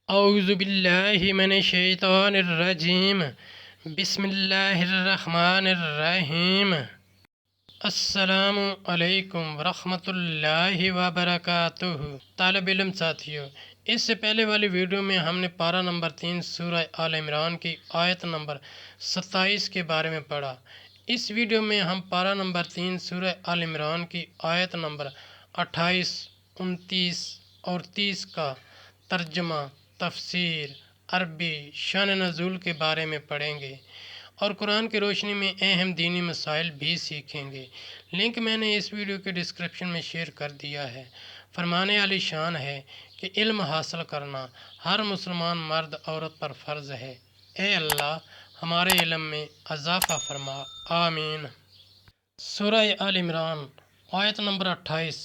اعوذ باللہ من الشیطان الرجیم بسم اللہ الرحمن الرحیم۔ السلام علیکم ورحمۃ اللہ وبرکاتہ۔ طالب علم ساتھیو، اس سے پہلے والی ویڈیو میں ہم نے پارہ نمبر 3 سورہ آل عمران کی آیت نمبر 27 کے بارے میں پڑھا۔ اس ویڈیو میں ہم پارہ نمبر 3 سورہ آل عمران کی آیت نمبر 28، 29 اور 30 کا ترجمہ، تفسیر، عربی، شان نزول کے بارے میں پڑھیں گے اور قرآن کی روشنی میں اہم دینی مسائل بھی سیکھیں گے۔ لنک میں نے اس ویڈیو کے ڈسکرپشن میں شیئر کر دیا ہے۔ فرمانے علی شان ہے کہ علم حاصل کرنا ہر مسلمان مرد عورت پر فرض ہے۔ اے اللہ ہمارے علم میں اضافہ فرما، آمین۔ سورہ آل عمران آیت نمبر 28۔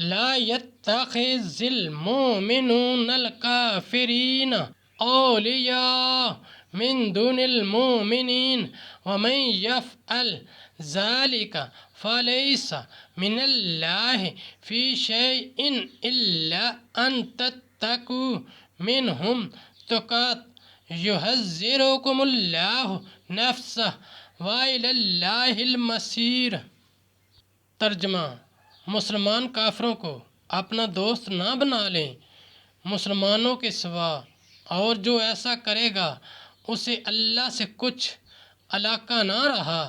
لا يتخذ المؤمنون الكافرين أولياء من دون المؤمنين ومن يفعل ذلك فليس من الله في شيء إلا أن تتقوا منهم تقات يحذركم الله نفسه وإلى الله المصير۔ ترجمہ: مسلمان کافروں کو اپنا دوست نہ بنا لیں مسلمانوں کے سوا، اور جو ایسا کرے گا اسے اللہ سے کچھ علاقہ نہ رہا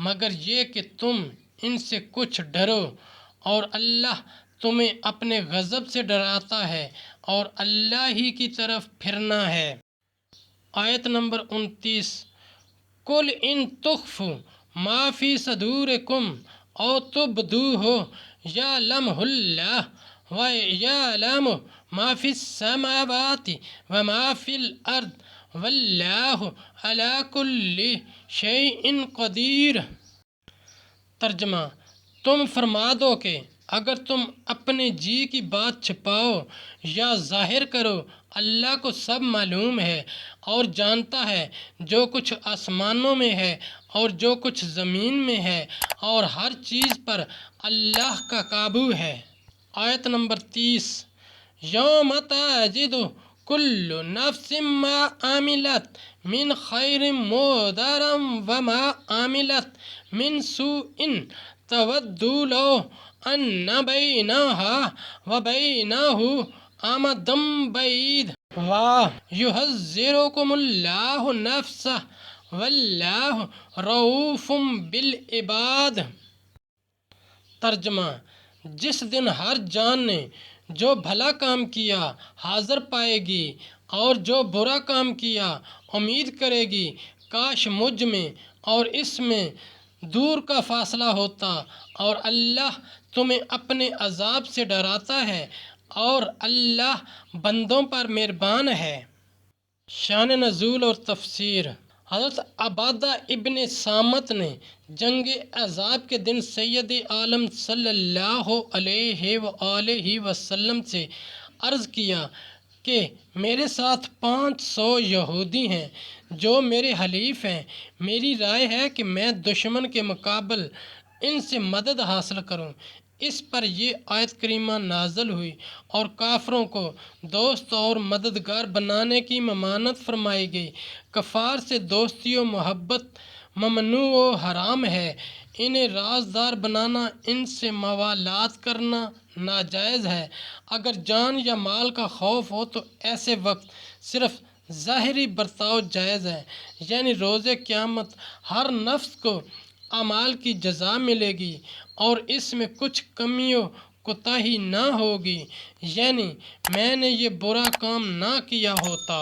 مگر یہ کہ تم ان سے کچھ ڈرو، اور اللہ تمہیں اپنے غضب سے ڈراتا ہے اور اللہ ہی کی طرف پھرنا ہے۔ آیت نمبر 29۔ قل ان تخفوا ما فی صدورکم او تبدوہ یعلمہ اللہ ویعلم ما فی السماوات وما فی الارض واللہ علی کل شیء قدیر۔ ترجمہ: تم فرما دو کہ اگر تم اپنے جی کی بات چھپاؤ یا ظاہر کرو، اللہ کو سب معلوم ہے اور جانتا ہے جو کچھ آسمانوں میں ہے اور جو کچھ زمین میں ہے، اور ہر چیز پر اللہ کا قابو ہے۔ آیت نمبر 30۔ یوم تجد کل نفس ما عملت من خیر محضرا وما عملت من سوء تود لو ان بینہا وبینہ امدا بعید ویحذرکم اللہ نفسہ واللہ رؤوف بالعباد۔ ترجمہ: جس دن ہر جان نے جو بھلا کام کیا حاضر پائے گی اور جو برا کام کیا امید کرے گی کاش مجھ میں اور اس میں دور کا فاصلہ ہوتا، اور اللہ تمہیں اپنے عذاب سے ڈراتا ہے اور اللہ بندوں پر مہربان ہے۔ شان نزول اور تفسیر۔ حضرت عبادہ ابن صامت نے جنگ احزاب کے دن سید عالم صلی اللہ علیہ وآلہ وسلم سے عرض کیا کہ میرے ساتھ 500 یہودی ہیں جو میرے حلیف ہیں، میری رائے ہے کہ میں دشمن کے مقابل ان سے مدد حاصل کروں۔ اس پر یہ آیت کریمہ نازل ہوئی اور کافروں کو دوست اور مددگار بنانے کی ممانعت فرمائی گئی۔ کفار سے دوستی و محبت ممنوع و حرام ہے، انہیں رازدار بنانا، ان سے موالات کرنا ناجائز ہے۔ اگر جان یا مال کا خوف ہو تو ایسے وقت صرف ظاہری برتاؤ جائز ہے، یعنی روز قیامت ہر نفس کو اعمال کی جزا ملے گی اور اس میں کچھ کمی و کوتاہی نہ ہوگی، یعنی میں نے یہ برا کام نہ کیا ہوتا۔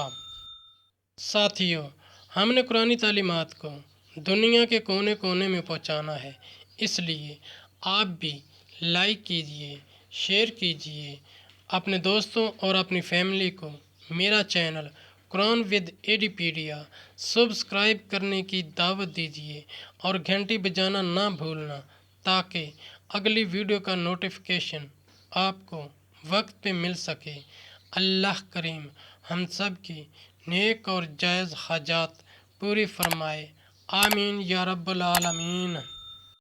ساتھیو، ہم نے قرآنی تعلیمات کو دنیا کے کونے کونے میں پہنچانا ہے، اس لیے آپ بھی لائک کیجئے، شیئر کیجئے، اپنے دوستوں اور اپنی فیملی کو میرا چینل قرآن ود ایڈیپیڈیا سبسکرائب کرنے کی دعوت دیجئے اور گھنٹی بجانا نہ بھولنا تاکہ اگلی ویڈیو کا نوٹیفیکیشن آپ کو وقت پہ مل سکے۔ اللہ کریم ہم سب کی نیک اور جائز حاجات پوری فرمائے، آمین یا رب العالمین۔